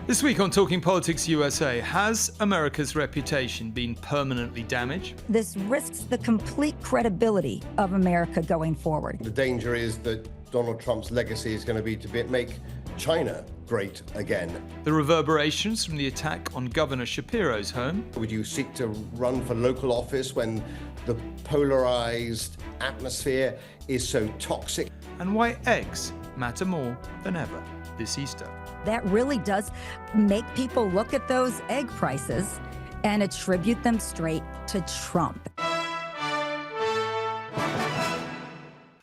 This week on Talking Politics USA, has America's reputation been permanently damaged? This risks the complete credibility of America going forward. The danger is that Donald Trump's legacy is going to be make China great again. The reverberations from the attack on Governor Shapiro's home. Would you seek to run for local office when the polarized atmosphere is so toxic? And why eggs matter more than ever this Easter. That really does make people look at those egg prices and attribute them straight to Trump.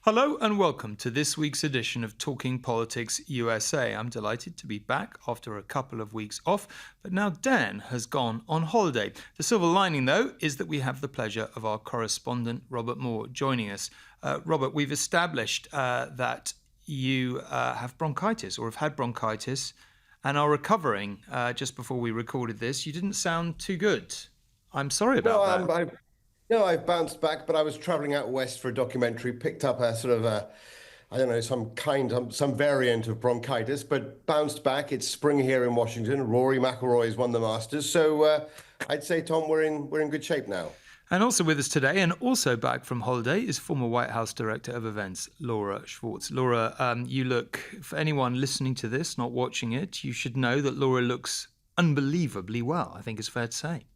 Hello and welcome to this week's edition of Talking Politics USA. I'm delighted to be back after a couple of weeks off, but now Dan has gone on holiday. The silver lining, though, is that we have the pleasure of our correspondent Robert Moore joining us. Robert, we've established that you have bronchitis or have had bronchitis and are recovering. Just before we recorded this, you didn't sound too good. I'm sorry about that. I've bounced back, but I was traveling out west for a documentary, picked up a sort of some variant of bronchitis, but bounced back. It's spring here in Washington. Rory McIlroy's won the Masters. So I'd say, Tom, we're in good shape now. And also with us today, and also back from holiday, is former White House Director of Events, Laura Schwartz. Laura, you look, for anyone listening to this, not watching it, you should know that Laura looks unbelievably well, I think it's fair to say.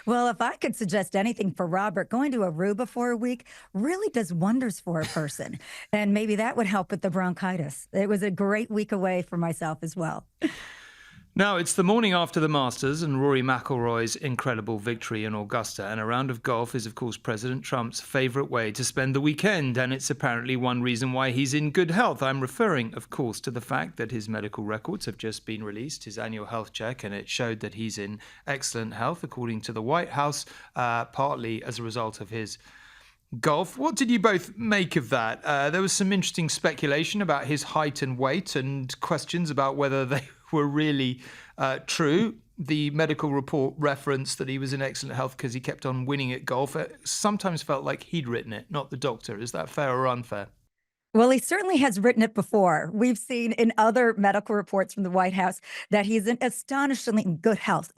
Well, if I could suggest anything for Robert, going to Aruba for a week really does wonders for a person. And maybe that would help with the bronchitis. It was a great week away for myself as well. Now, it's the morning after the Masters and Rory McIlroy's incredible victory in Augusta, and a round of golf is, of course, President Trump's favourite way to spend the weekend, and it's apparently one reason why he's in good health. I'm referring, of course, to the fact that his medical records have just been released, his annual health check, and it showed that he's in excellent health, according to the White House, partly as a result of his golf. What did you both make of that? There was some interesting speculation about his height and weight and questions about whether they were really true. The medical report referenced that he was in excellent health because he kept on winning at golf. It sometimes felt like he'd written it, not the doctor. Is that fair or unfair? Well, he certainly has written it before. We've seen in other medical reports from the White House that he's in astonishingly good health,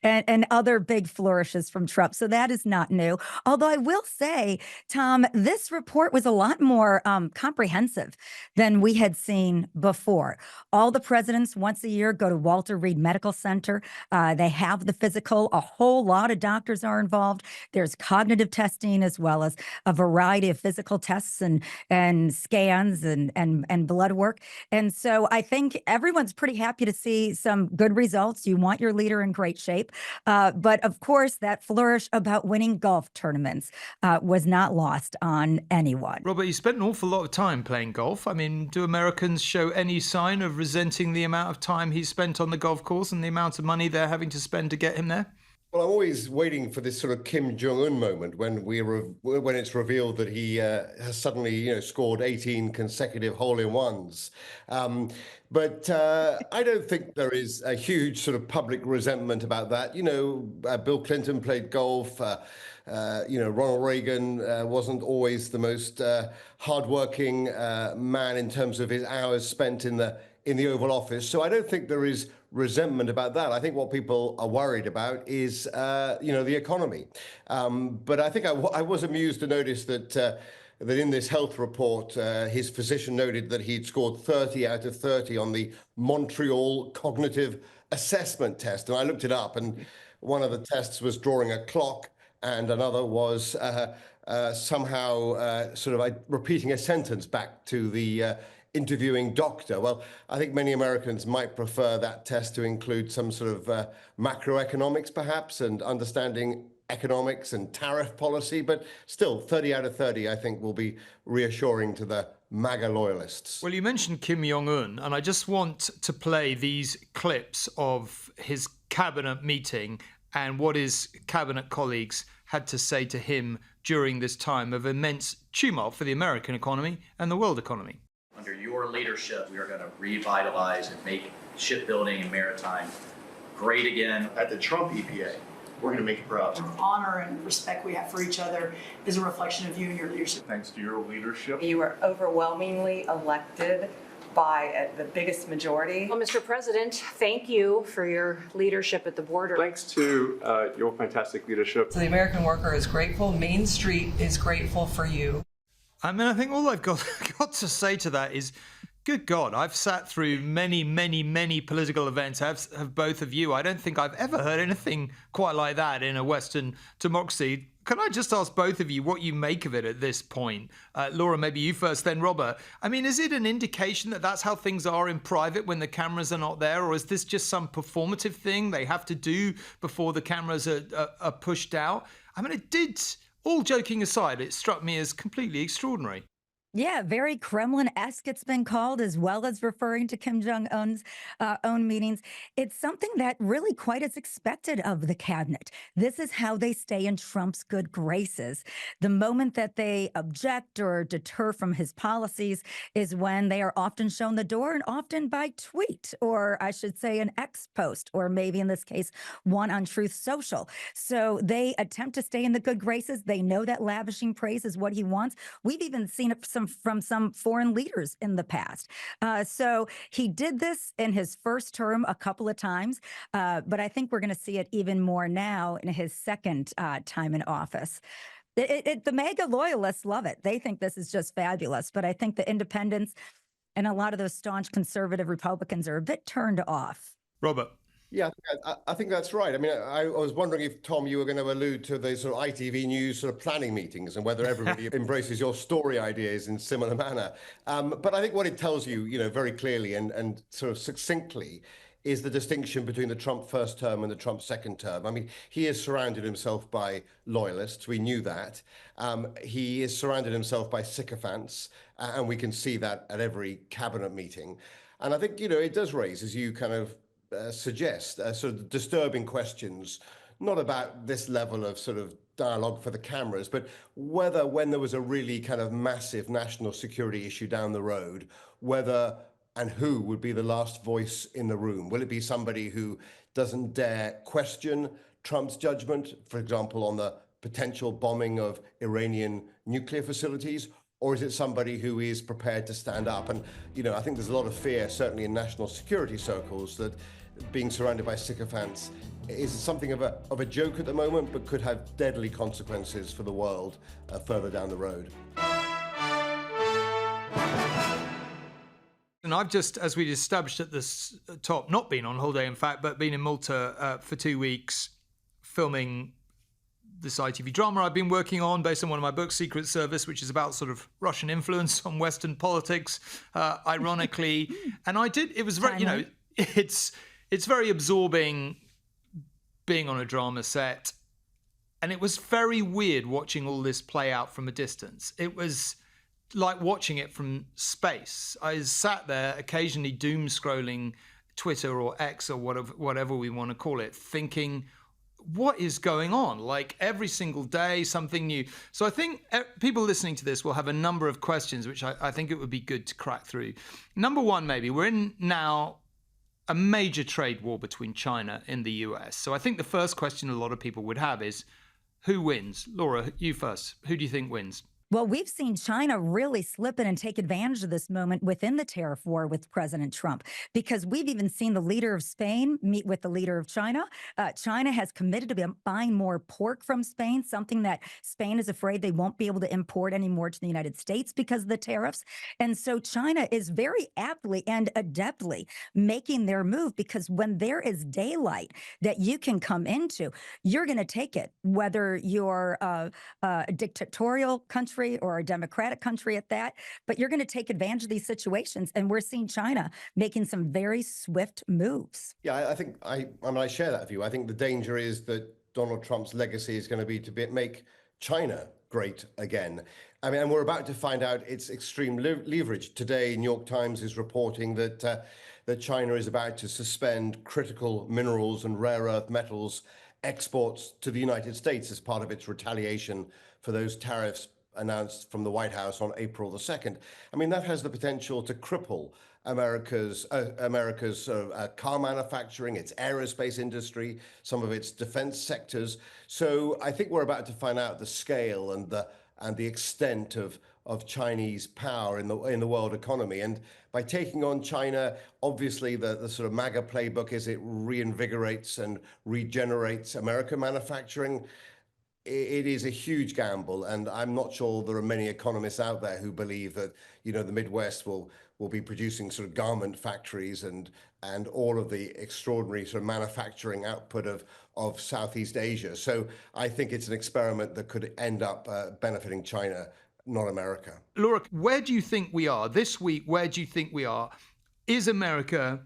and other big flourishes from Trump. So that is not new. Although I will say, Tom, this report was a lot more comprehensive than we had seen before. All the presidents once a year go to Walter Reed Medical Center. They have the physical. A whole lot of doctors are involved. There's cognitive testing as well as a variety of physical tests and scans and blood work. And so I think everyone's pretty happy to see some good results. You want your leader in great shape. But of course, that flourish about winning golf tournaments was not lost on anyone. Robert, you spent an awful lot of time playing golf. I mean, do Americans show any sign of resenting the amount of time he spent on the golf course and the amount of money they're having to spend to get him there? Well, I'm always waiting for this sort of Kim Jong-un moment when it's revealed that he has suddenly, scored 18 consecutive hole-in-ones. But I don't think there is a huge sort of public resentment about that. Bill Clinton played golf. Ronald Reagan wasn't always the most hardworking man in terms of his hours spent in the Oval Office. So I don't think there is resentment about that. I think what people are worried about is, the economy. But I think I was amused to notice that in this health report, his physician noted that he'd scored 30 out of 30 on the Montreal Cognitive Assessment Test. And I looked it up, and one of the tests was drawing a clock, and another was somehow repeating a sentence back to the interviewing doctor. Well, I think many Americans might prefer that test to include some sort of macroeconomics, perhaps, and understanding economics and tariff policy. But still, 30 out of 30, I think, will be reassuring to the MAGA loyalists. Well, you mentioned Kim Jong-un, and I just want to play these clips of his cabinet meeting and what his cabinet colleagues had to say to him during this time of immense tumult for the American economy and the world economy. Under your leadership, we are going to revitalize and make shipbuilding and maritime great again. At the Trump EPA, we're going to make you proud. The honor and respect we have for each other is a reflection of you and your leadership. Thanks to your leadership. You were overwhelmingly elected by the biggest majority. Well, Mr. President, thank you for your leadership at the border. Thanks to your fantastic leadership. So the American worker is grateful. Main Street is grateful for you. I mean, I think all I've got to say to that is, good God, I've sat through many, many, many political events, have both of you. I don't think I've ever heard anything quite like that in a Western democracy. Can I just ask both of you what you make of it at this point? Laura, maybe you first, then Robert. I mean, is it an indication that that's how things are in private when the cameras are not there? Or is this just some performative thing they have to do before the cameras are pushed out? I mean, it did, all joking aside, it struck me as completely extraordinary. Yeah, very Kremlin-esque it's been called, as well as referring to Kim Jong-un's own meetings. It's something that really quite is expected of the cabinet. This is how they stay in Trump's good graces. The moment that they object or deter from his policies is when they are often shown the door, and often by tweet, or I should say an X post, or maybe in this case, one on Truth Social. So they attempt to stay in the good graces. They know that lavishing praise is what he wants. We've even seen it from some foreign leaders in the past. So he did this in his first term a couple of times, but I think we're going to see it even more now in his second time in office. The MAGA loyalists love it. They think this is just fabulous, but I think the independents and a lot of those staunch conservative Republicans are a bit turned off. Robert. Yeah, I think that's right. I mean, I was wondering if, Tom, you were going to allude to the sort of ITV News sort of planning meetings and whether everybody embraces your story ideas in similar manner. But I think what it tells you, very clearly and sort of succinctly is the distinction between the Trump first term and the Trump second term. I mean, he has surrounded himself by loyalists. We knew that. He has surrounded himself by sycophants, and we can see that at every cabinet meeting. And I think, it does raise, as you kind of suggest, sort of disturbing questions, not about this level of sort of dialogue for the cameras, but whether when there was a really kind of massive national security issue down the road, whether and who would be the last voice in the room. Will it be somebody who doesn't dare question Trump's judgment, for example, on the potential bombing of Iranian nuclear facilities? Or is it somebody who is prepared to stand up? And, I think there's a lot of fear, certainly in national security circles, that being surrounded by sycophants is something of a joke at the moment, but could have deadly consequences for the world further down the road. And I've just, as we established at the top, not been on holiday, in fact, but been in Malta for 2 weeks filming this ITV drama I've been working on based on one of my books, Secret Service, which is about sort of Russian influence on Western politics, ironically. And it was very, it's very absorbing being on a drama set. And it was very weird watching all this play out from a distance. It was like watching it from space. I sat there occasionally doom scrolling Twitter or X or whatever we want to call it, thinking, what is going on? Like every single day, something new. So I think people listening to this will have a number of questions, which I think it would be good to crack through. Number one, maybe, we're in now a major trade war between China and the US. So I think the first question a lot of people would have is, who wins? Laura, you first. Who do you think wins? Well, we've seen China really slip in and take advantage of this moment within the tariff war with President Trump, because we've even seen the leader of Spain meet with the leader of China. China has committed to buying more pork from Spain, something that Spain is afraid they won't be able to import anymore to the United States because of the tariffs. And so China is very aptly and adeptly making their move, because when there is daylight that you can come into, you're going to take it, whether you're a dictatorial country or a democratic country at that, but you're going to take advantage of these situations. And we're seeing China making some very swift moves. Yeah, I think I share that view. I think the danger is that Donald Trump's legacy is going to be make China great again. I mean, and we're about to find out its extreme leverage. Today, New York Times is reporting that China is about to suspend critical minerals and rare earth metals exports to the United States as part of its retaliation for those tariffs announced from the White House on April the 2nd. I mean, that has the potential to cripple America's car manufacturing, its aerospace industry, some of its defense sectors. So I think we're about to find out the scale and the extent of Chinese power in the world economy. And by taking on China, obviously the sort of MAGA playbook is it reinvigorates and regenerates American manufacturing. It is a huge gamble, and I'm not sure there are many economists out there who believe that, you know, the Midwest will be producing sort of garment factories and all of the extraordinary sort of manufacturing output of Southeast Asia. So I think it's an experiment that could end up benefiting China, not America. Laura, where do you think we are this week? Where do you think we are? Is America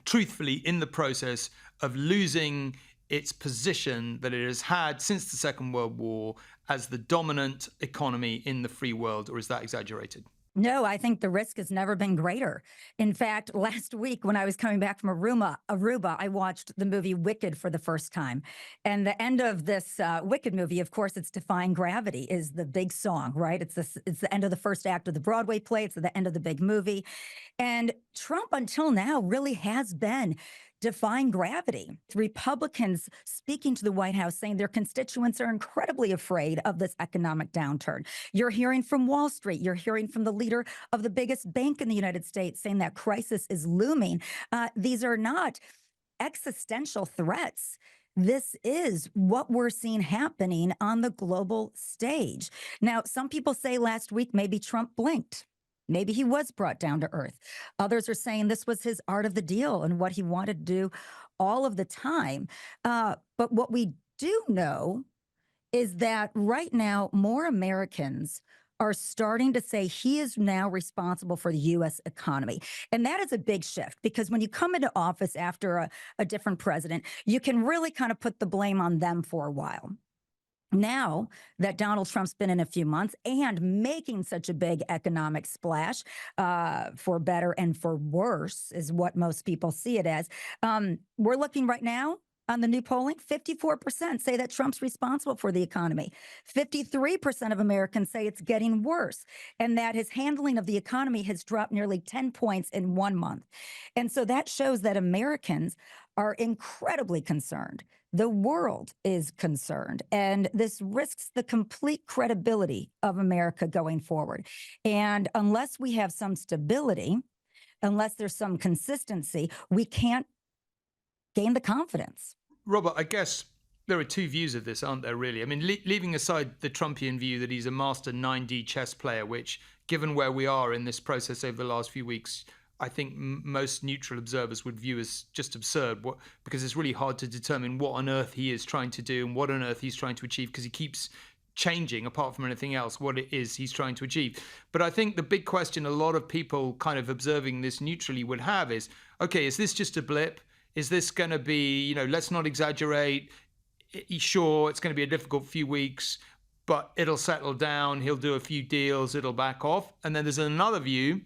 truthfully in the process of losing its position that it has had since the Second World War as the dominant economy in the free world, or is that exaggerated? No, I think the risk has never been greater. In fact, last week when I was coming back from Aruba, I watched the movie Wicked for the first time. And the end of this Wicked movie, of course, it's Defying Gravity is the big song, right? It's the end of the first act of the Broadway play. It's the end of the big movie. And Trump until now really has been defying gravity. Republicans speaking to the White House saying their constituents are incredibly afraid of this economic downturn. You're hearing from Wall Street. You're hearing from the leader of the biggest bank in the United States saying that crisis is looming. These are not existential threats. This is what we're seeing happening on the global stage. Now, some people say last week maybe Trump blinked. Maybe he was brought down to earth. Others are saying this was his art of the deal and what he wanted to do all of the time. But what we do know is that right now, more Americans are starting to say he is now responsible for the U.S. economy. And that is a big shift because when you come into office after a different president, you can really kind of put the blame on them for a while. Now that Donald Trump's been in a few months and making such a big economic splash, for better and for worse is what most people see it as. We're looking right now on the new polling, 54% say that Trump's responsible for the economy. 53% of Americans say it's getting worse and that his handling of the economy has dropped nearly 10 points in 1 month. And so that shows that Americans are incredibly concerned. The world is concerned, and this risks the complete credibility of America going forward. And unless we have some stability, unless there's some consistency, we can't gain the confidence. Robert, I guess there are two views of this, aren't there, really? I mean, leaving aside the Trumpian view that he's a master 9D chess player, which, given where we are in this process over the last few weeks, I think most neutral observers would view as just absurd, because it's really hard to determine what on earth he is trying to do and what on earth he's trying to achieve, because he keeps changing, apart from anything else, what it is he's trying to achieve. But I think the big question a lot of people kind of observing this neutrally would have is, okay, is this just a blip? Is this going to be, you know, let's not exaggerate. Sure, it's going to be a difficult few weeks, but it'll settle down. He'll do a few deals. It'll back off. And then there's another view,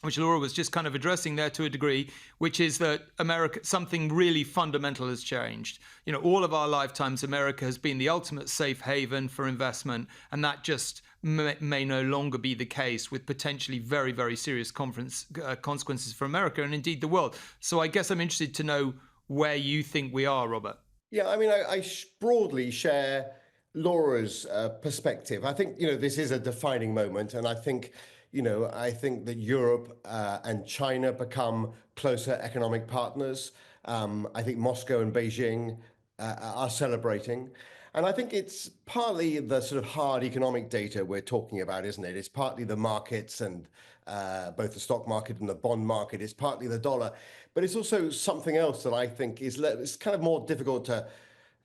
which Laura was just kind of addressing there to a degree, which is that America, something really fundamental has changed. You know, all of our lifetimes, America has been the ultimate safe haven for investment, and that just may no longer be the case, with potentially very, very serious consequences for America and indeed the world. So I guess I'm interested to know where you think we are, Robert. Yeah, I mean, I broadly share Laura's perspective. I think, you know, this is a defining moment, and I think that Europe and China become closer economic partners. I think Moscow and Beijing are celebrating. And I think it's partly the sort of hard economic data we're talking about, isn't it? It's partly the markets and both the stock market and the bond market. It's partly the dollar. But it's also something else that I think is it's kind of more difficult to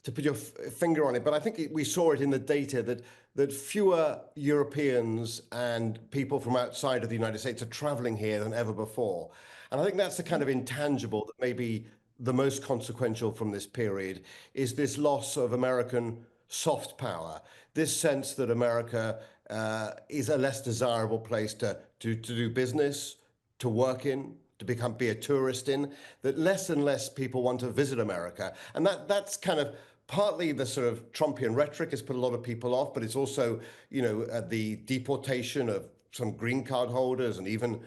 put your finger on it. But I think we saw it in the data that fewer Europeans and people from outside of the United States are traveling here than ever before. And I think that's the kind of intangible that maybe the most consequential from this period is this loss of American soft power, this sense that America is a less desirable place to do business, to work in, to be a tourist in, that less and less people want to visit America. And that's kind of partly the sort of Trumpian rhetoric has put a lot of people off, but it's also, the deportation of some green card holders and even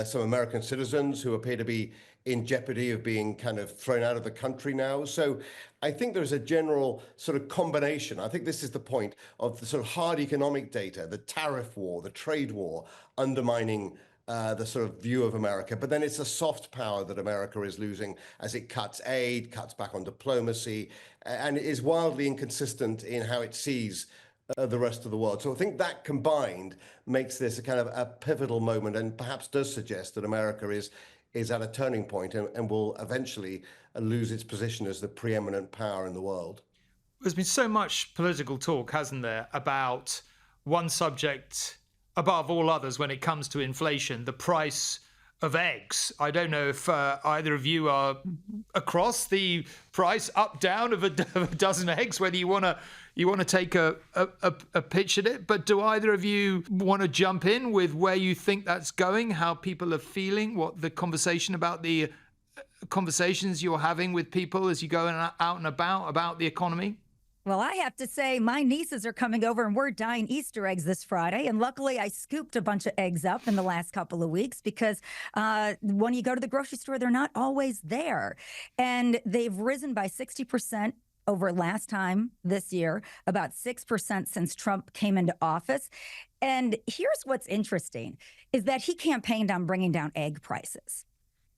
some American citizens who appear to be in jeopardy of being kind of thrown out of the country now. So I think there's a general sort of combination. I think this is the point of the sort of hard economic data, the tariff war, the trade war, undermining the sort of view of America. But then it's a soft power that America is losing as it cuts aid, cuts back on diplomacy, and is wildly inconsistent in how it sees the rest of the world. So I think that combined makes this a kind of a pivotal moment, and perhaps does suggest that America is at a turning point and will eventually lose its position as the preeminent power in the world. There's been so much political talk, hasn't there, about one subject above all others when it comes to inflation, the price of eggs. I don't know if either of you are across the price up, down of a dozen eggs, whether you want to take a pitch at it. But do either of you want to jump in with where you think that's going, how people are feeling, what the conversation about the conversations you're having with people as you go out and about the economy? Well, I have to say my nieces are coming over and we're dyeing Easter eggs this Friday. And luckily I scooped a bunch of eggs up in the last couple of weeks because when you go to the grocery store, they're not always there. And they've risen by 60% over last time this year, about 6% since Trump came into office. And here's what's interesting is that he campaigned on bringing down egg prices.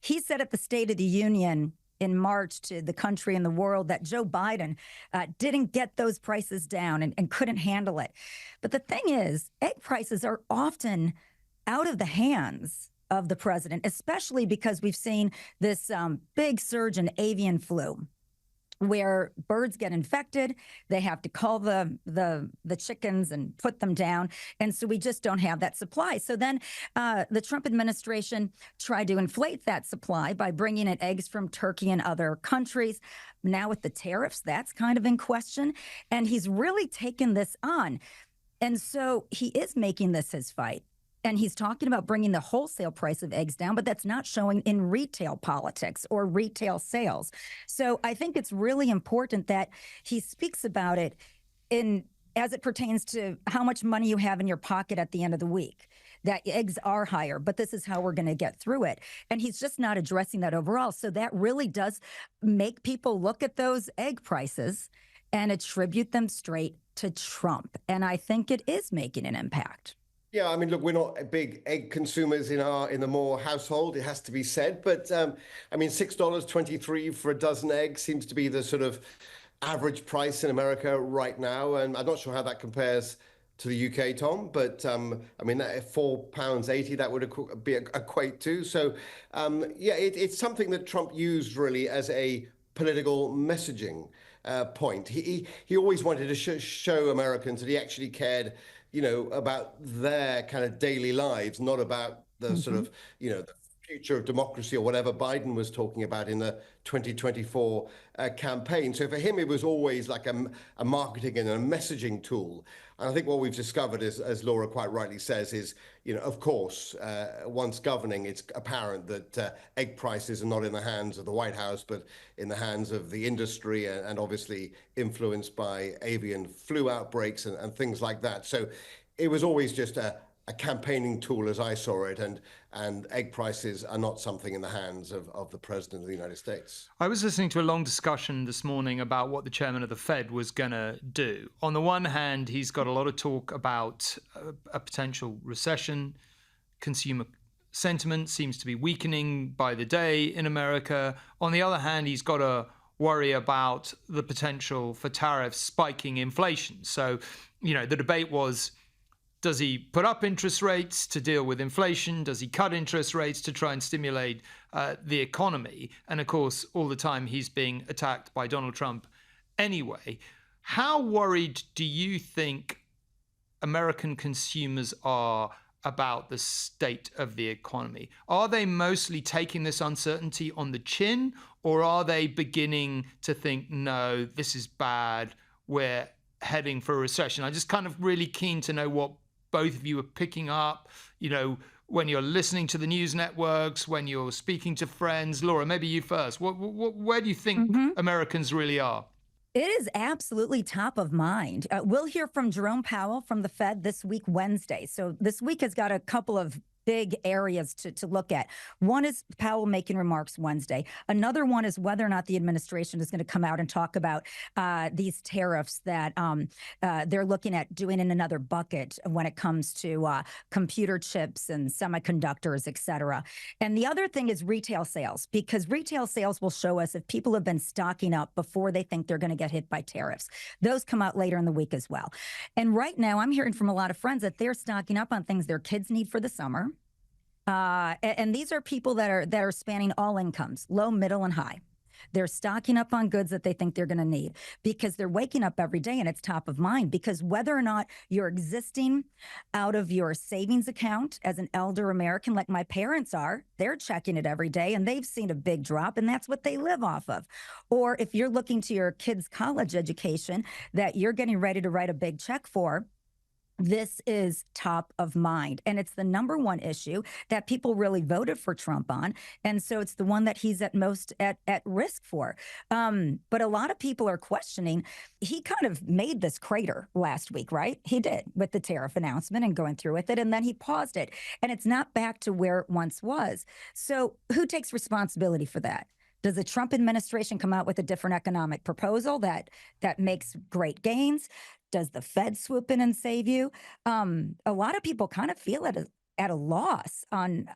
He said at the State of the Union in March to the country and the world that Joe Biden didn't get those prices down and couldn't handle it. But the thing is, egg prices are often out of the hands of the president, especially because we've seen this big surge in avian flu, where birds get infected, they have to call the chickens and put them down. And so we just don't have that supply. So then the Trump administration tried to inflate that supply by bringing in eggs from Turkey and other countries. Now with the tariffs, that's kind of in question. And he's really taken this on. And so he is making this his fight. And he's talking about bringing the wholesale price of eggs down, but that's not showing in retail politics or retail sales. So I think it's really important that he speaks about it as it pertains to how much money you have in your pocket at the end of the week, that eggs are higher, but this is how we're going to get through it. And he's just not addressing that overall. So that really does make people look at those egg prices and attribute them straight to Trump. And I think it is making an impact. Yeah, I mean, look, we're not big egg consumers in the Moore household, it has to be said. But I mean, $6.23 for a dozen eggs seems to be the sort of average price in America right now. And I'm not sure how that compares to the UK, Tom. But I mean, that £4.80, that would equate to. So yeah, it's something that Trump used really as a political messaging point. He always wanted to show Americans that he actually cared, you know, about their kind of daily lives, not about the sort of, you know, the future of democracy or whatever Biden was talking about in the 2024 campaign. So for him, it was always like a marketing and a messaging tool. And I think what we've discovered is, as Laura quite rightly says, is, you know, of course, once governing, it's apparent that egg prices are not in the hands of the White House, but in the hands of the industry and obviously influenced by avian flu outbreaks and things like that. So it was always just a campaigning tool as I saw it, and egg prices are not something in the hands of the President of the United States. I was listening to a long discussion this morning about what the chairman of the Fed was going to do. On the one hand, he's got a lot of talk about a potential recession. Consumer sentiment seems to be weakening by the day in America. On the other hand, he's got to worry about the potential for tariffs spiking inflation. So, you know, the debate was, does he put up interest rates to deal with inflation? Does he cut interest rates to try and stimulate the economy? And of course, all the time he's being attacked by Donald Trump anyway. How worried do you think American consumers are about the state of the economy? Are they mostly taking this uncertainty on the chin, or are they beginning to think, no, this is bad, we're heading for a recession? I'm just kind of really keen to know what both of you are picking up, you know, when you're listening to the news networks, when you're speaking to friends. Laura, maybe you first. Where do you think Americans really are? It is absolutely top of mind. We'll hear from Jerome Powell from the Fed this week, Wednesday. So this week has got a couple of big areas to look at. One is Powell making remarks Wednesday. Another one is whether or not the administration is going to come out and talk about these tariffs that they're looking at doing in another bucket when it comes to computer chips and semiconductors, et cetera. And the other thing is retail sales, because retail sales will show us if people have been stocking up before they think they're going to get hit by tariffs. Those come out later in the week as well. And right now, I'm hearing from a lot of friends that they're stocking up on things their kids need for the summer. And these are people that are spanning all incomes, low, middle, and high. They're stocking up on goods that they think they're going to need because they're waking up every day and it's top of mind, because whether or not you're existing out of your savings account as an elder American, like my parents are, they're checking it every day and they've seen a big drop and that's what they live off of. Or if you're looking to your kids' college education that you're getting ready to write a big check for, this is top of mind. And it's the number one issue that people really voted for Trump on. And so it's the one that he's at most at risk for. But a lot of people are questioning, he kind of made this crater last week, right? He did, with the tariff announcement and going through with it. And then he paused it. And it's not back to where it once was. So who takes responsibility for that? Does the Trump administration come out with a different economic proposal that makes great gains? Does the Fed swoop in and save you? A lot of people kind of feel at a loss on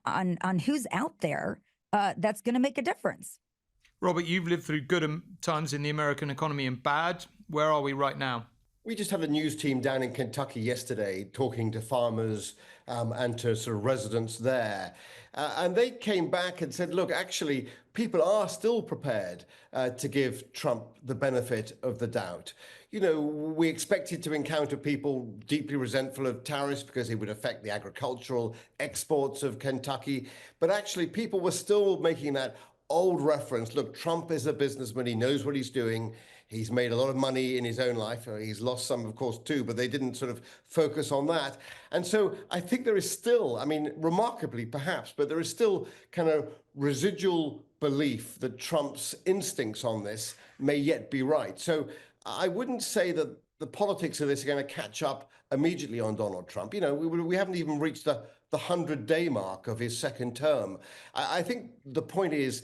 who's out there that's going to make a difference. Robert, you've lived through good times in the American economy and bad. Where are we right now? We just had a news team down in Kentucky yesterday talking to farmers and to sort of residents there. And they came back and said, look, actually, people are still prepared to give Trump the benefit of the doubt. You know, we expected to encounter people deeply resentful of tariffs because it would affect the agricultural exports of Kentucky. But actually, people were still making that old reference. Look, Trump is a businessman. He knows what he's doing. He's made a lot of money in his own life. He's lost some, of course, too, but they didn't sort of focus on that. And so I think there is still, I mean, remarkably perhaps, but there is still kind of residual belief that Trump's instincts on this may yet be right. So I wouldn't say that the politics of this are going to catch up immediately on Donald Trump. You know, we haven't even reached the 100-day mark of his second term. I think the point is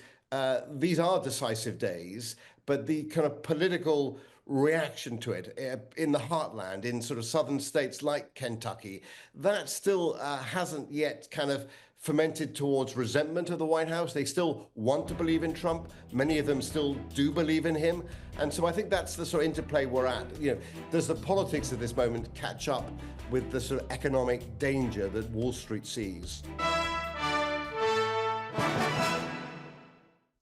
these are decisive days, but the kind of political reaction to it in the heartland, in sort of southern states like Kentucky, that still hasn't yet kind of fermented towards resentment of the White House. They still want to believe in Trump. Many of them still do believe in him. And so I think that's the sort of interplay we're at. You know, does the politics of this moment catch up with the sort of economic danger that Wall Street sees?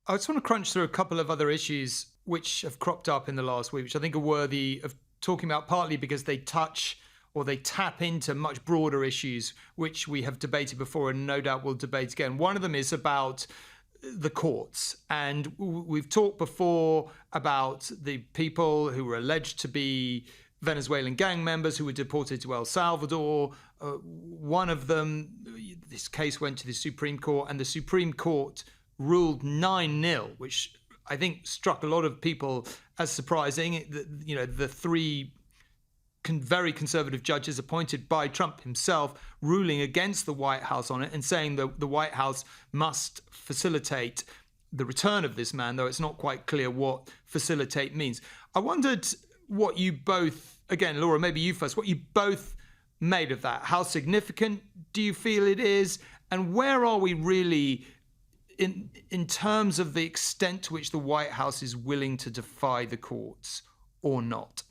I just want to crunch through a couple of other issues which have cropped up in the last week, which I think are worthy of talking about, partly because they touch or they tap into much broader issues which we have debated before and no doubt we'll debate again. One of them is about the courts. And we've talked before about the people who were alleged to be Venezuelan gang members who were deported to El Salvador. One of them, this case went to the Supreme Court, and the Supreme Court ruled 9-0, which I think struck a lot of people as surprising. You know, the three very conservative judges appointed by Trump himself ruling against the White House on it and saying that the White House must facilitate the return of this man, though it's not quite clear what facilitate means. I wondered what you both, again, Laura, maybe you first, what you both made of that. How significant do you feel it is? And where are we really in terms of the extent to which the White House is willing to defy the courts or not?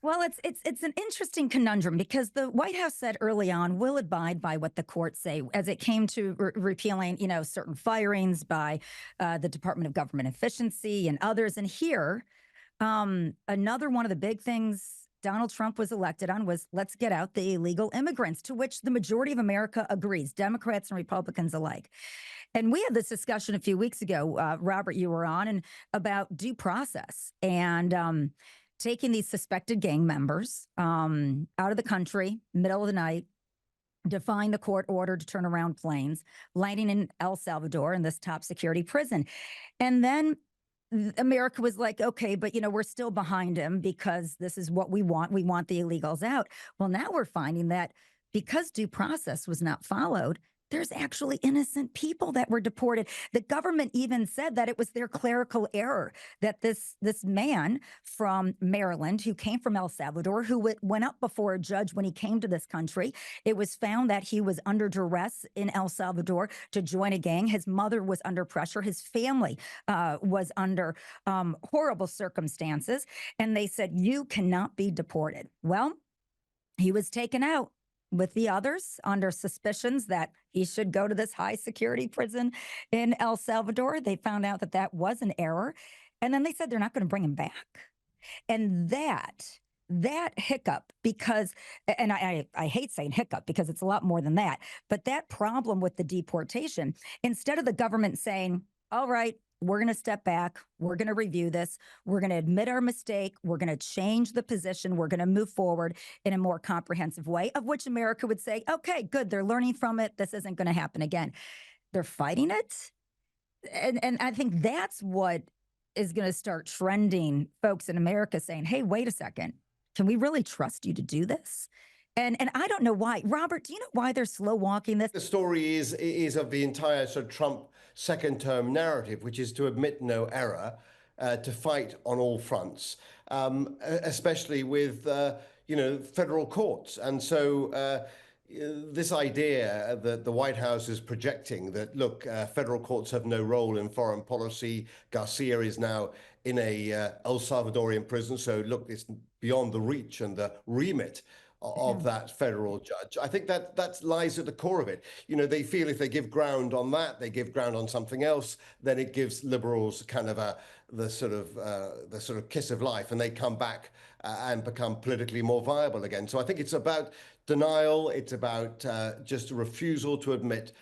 Well, it's an interesting conundrum because the White House said early on, we'll abide by what the courts say as it came to repealing, you know, certain firings by the Department of Government Efficiency and others. And here, another one of the big things Donald Trump was elected on was let's get out the illegal immigrants, to which the majority of America agrees, Democrats and Republicans alike. And we had this discussion a few weeks ago, Robert, you were on, and about due process and taking these suspected gang members out of the country, middle of the night, defying the court order to turn around planes, landing in El Salvador in this top security prison. And then America was like, okay, but, you know, we're still behind him because this is what we want. We want the illegals out. Well, now we're finding that because due process was not followed, There's actually innocent people that were deported. The government even said that it was their clerical error that this man from Maryland who came from El Salvador, who went up before a judge when he came to this country, it was found that he was under duress in El Salvador to join a gang. His mother was under pressure. His family was under horrible circumstances. And they said, you cannot be deported. Well, he was taken out with the others under suspicions that he should go to this high security prison in El Salvador. They found out that that was an error. And then they said they're not going to bring him back. And that hiccup, because, and I hate saying hiccup because it's a lot more than that, but that problem with the deportation, instead of the government saying, all right, we're going to step back. We're going to review this. We're going to admit our mistake. We're going to change the position. We're going to move forward in a more comprehensive way, of which America would say, okay, good. They're learning from it. This isn't going to happen again. They're fighting it. And I think that's what is going to start trending folks in America saying, hey, wait a second. Can we really trust you to do this? And I don't know why. Robert, do you know why they're slow walking this? The story is of the entire sort of Trump second term narrative, which is to admit no error, to fight on all fronts, especially with federal courts. And so this idea that the White House is projecting that, look, federal courts have no role in foreign policy. Garcia is now in a El Salvadorian prison. So look, it's beyond the reach and the remit of that federal judge. I think that lies at the core of it. You know, they feel if they give ground on that, they give ground on something else, then it gives liberals kind of the sort of kiss of life, and they come back and become politically more viable again. So I think it's about denial. It's about just a refusal to admit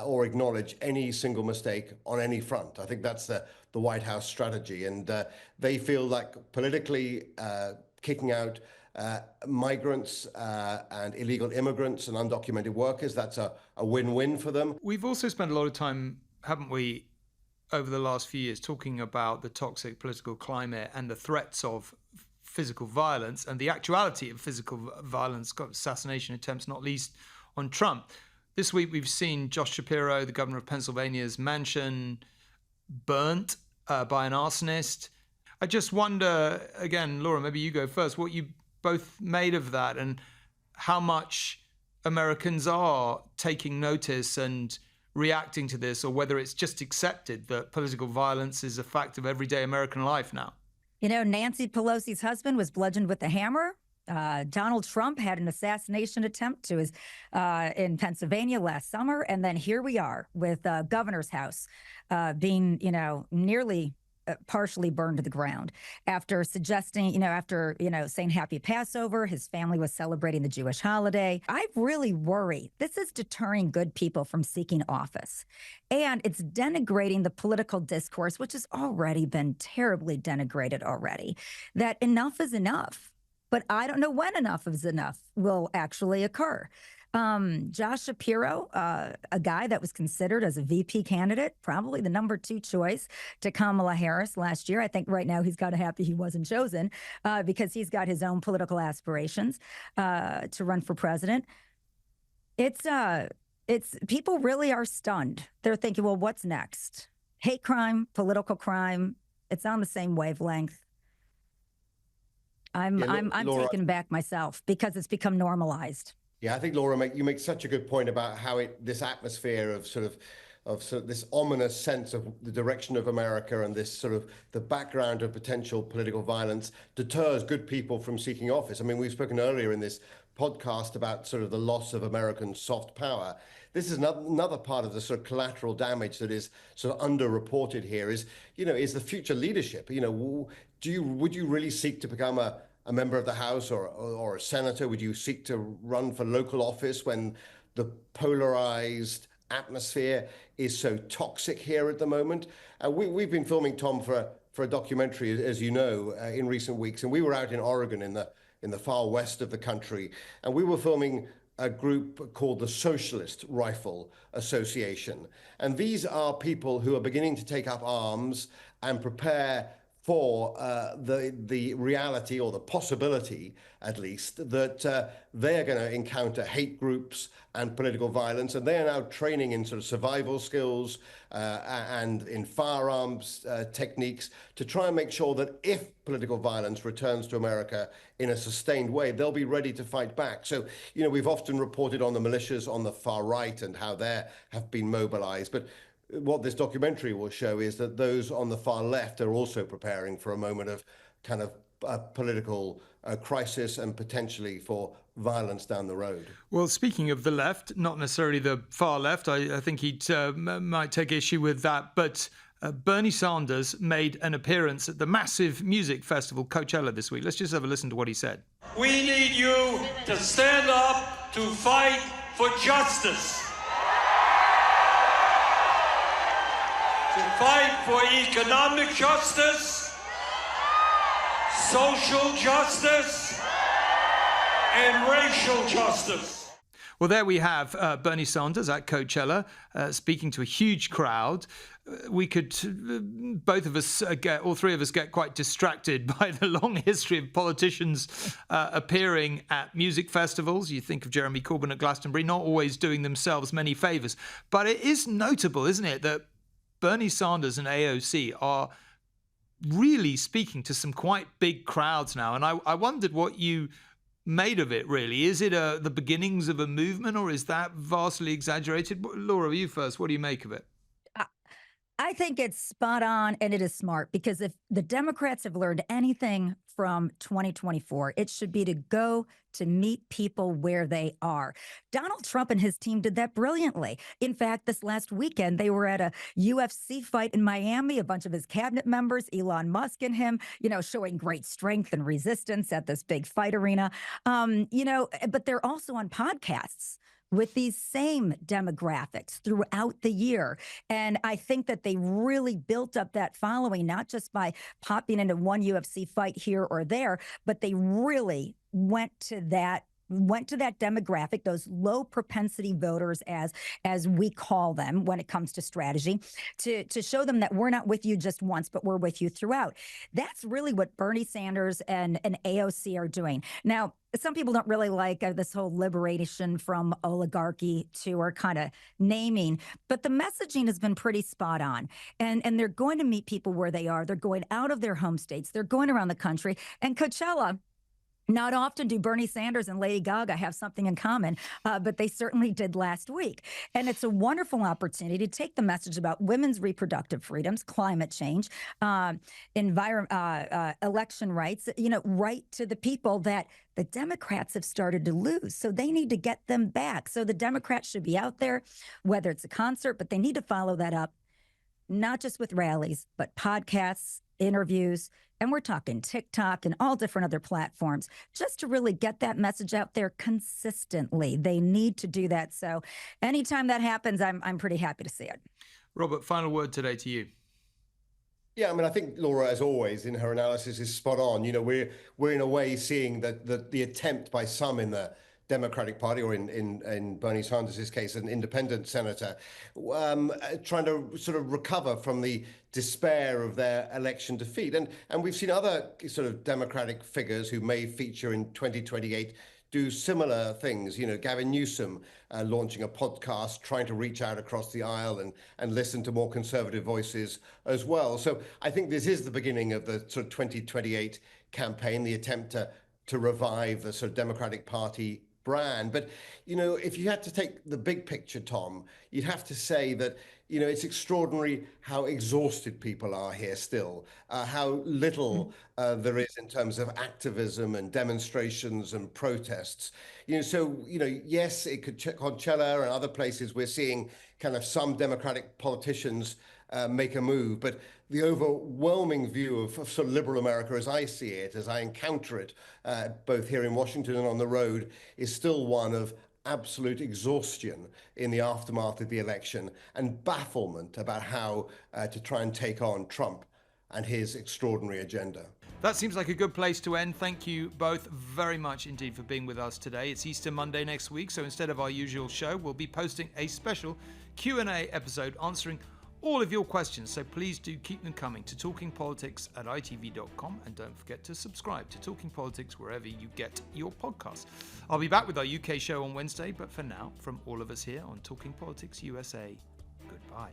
or acknowledge any single mistake on any front. I think that's the White House strategy, and they feel like politically kicking out migrants and illegal immigrants and undocumented workers, that's a win-win for them. We've also spent a lot of time, haven't we, over the last few years talking about the toxic political climate and the threats of physical violence and the actuality of physical violence, assassination attempts, not least on Trump. This week we've seen Josh Shapiro, the governor of Pennsylvania's mansion, burnt by an arsonist. I just wonder, again, Laura, maybe you go first, what you both made of that and how much Americans are taking notice and reacting to this, or whether it's just accepted that political violence is a fact of everyday American life now. You know, Nancy Pelosi's husband was bludgeoned with a hammer. Donald Trump had an assassination attempt in Pennsylvania last summer. And then here we are with governor's house being, nearly partially burned to the ground after suggesting, saying happy Passover. His family was celebrating the Jewish holiday. I really worry this is deterring good people from seeking office. And it's denigrating the political discourse, which has already been terribly denigrated already, that enough is enough. But I don't know when enough is enough will actually occur. Josh Shapiro, a guy that was considered as a VP candidate, probably the number 2 choice to Kamala Harris last year. I think right now he's got to be happy he wasn't chosen because he's got his own political aspirations to run for president. It's people really are stunned. They're thinking, well, what's next? Hate crime, political crime. It's on the same wavelength. I'm Laura, taken back myself because it's become normalized. Yeah, I think, Laura, you make such a good point about how this atmosphere of sort of this ominous sense of the direction of America and this sort of the background of potential political violence deters good people from seeking office. I mean, we've spoken earlier in this podcast about sort of the loss of American soft power. This is another part of the sort of collateral damage that is sort of underreported here is the future leadership. Would you really seek to become a member of the House or a senator? Would you seek to run for local office when the polarized atmosphere is so toxic here at the moment? We've been filming, Tom, for a documentary, as you know, in recent weeks, and we were out in Oregon in the far west of the country, and we were filming a group called the Socialist Rifle Association. And these are people who are beginning to take up arms and prepare for the reality, or the possibility at least, that they are going to encounter hate groups and political violence, and they are now training in sort of survival skills and in firearms techniques to try and make sure that if political violence returns to America in a sustained way, they'll be ready to fight back. So, we've often reported on the militias on the far right and how they have been mobilized, but what this documentary will show is that those on the far left are also preparing for a moment of kind of political crisis and potentially for violence down the road. Well, speaking of the left, not necessarily the far left, I think he might take issue with that, but Bernie Sanders made an appearance at the massive music festival Coachella this week. Let's just have a listen to what he said. We need you to stand up to fight for justice. To fight for economic justice, social justice, and racial justice. Well, there we have Bernie Sanders at Coachella speaking to a huge crowd. We could, all three of us get quite distracted by the long history of politicians appearing at music festivals. You think of Jeremy Corbyn at Glastonbury, not always doing themselves many favours. But it is notable, isn't it, that Bernie Sanders and AOC are really speaking to some quite big crowds now. And I wondered what you made of it, really. Is it the beginnings of a movement, or is that vastly exaggerated? Laura, you first. What do you make of it? I think it's spot on, and it is smart, because if the Democrats have learned anything from 2024, it should be to go to meet people where they are. Donald Trump and his team did that brilliantly. In fact, this last weekend, they were at a UFC fight in Miami, a bunch of his cabinet members, Elon Musk and him, showing great strength and resistance at this big fight arena. But they're also on podcasts with these same demographics throughout the year. And I think that they really built up that following, not just by popping into one UFC fight here or there, but they really went to that demographic, those low propensity voters, as we call them when it comes to strategy, to show them that we're not with you just once, but we're with you throughout. That's really what Bernie Sanders and AOC are doing. Now, some people don't really like this whole liberation from oligarchy tour kind of naming, but the messaging has been pretty spot on. And they're going to meet people where they are. They're going out of their home states. They're going around the country. And Coachella, not often do Bernie Sanders and Lady Gaga have something in common, but they certainly did last week. And it's a wonderful opportunity to take the message about women's reproductive freedoms, climate change, election rights, right to the people that the Democrats have started to lose. So they need to get them back. So the Democrats should be out there, whether it's a concert, but they need to follow that up, not just with rallies, but podcasts, interviews, and we're talking TikTok and all different other platforms, just to really get that message out there consistently. They need to do that. So anytime that happens, I'm pretty happy to see it. Robert, final word today to you. Yeah, I think Laura, as always, in her analysis is spot on. We're in a way seeing that the attempt by some in the Democratic Party, or in Bernie Sanders' case, an independent senator, trying to sort of recover from the despair of their election defeat. And we've seen other sort of Democratic figures who may feature in 2028 do similar things. Gavin Newsom launching a podcast, trying to reach out across the aisle and listen to more conservative voices as well. So I think this is the beginning of the sort of 2028 campaign, the attempt to revive the sort of Democratic Party brand. But, if you had to take the big picture, Tom, you'd have to say that, it's extraordinary how exhausted people are here still, how little there is in terms of activism and demonstrations and protests. Yes, it could Coachella and other places we're seeing kind of some Democratic politicians make a move, but the overwhelming view of sort of liberal America, as I see it, as I encounter it, both here in Washington and on the road, is still one of absolute exhaustion in the aftermath of the election and bafflement about how to try and take on Trump and his extraordinary agenda. That seems like a good place to end. Thank you both very much indeed for being with us today. It's Easter Monday next week, so instead of our usual show, we'll be posting a special Q&A episode answering all of your questions, so please do keep them coming to talkingpolitics@itv.com, and don't forget to subscribe to Talking Politics wherever you get your podcasts. I'll be back with our UK show on Wednesday, but for now, from all of us here on Talking Politics USA, goodbye.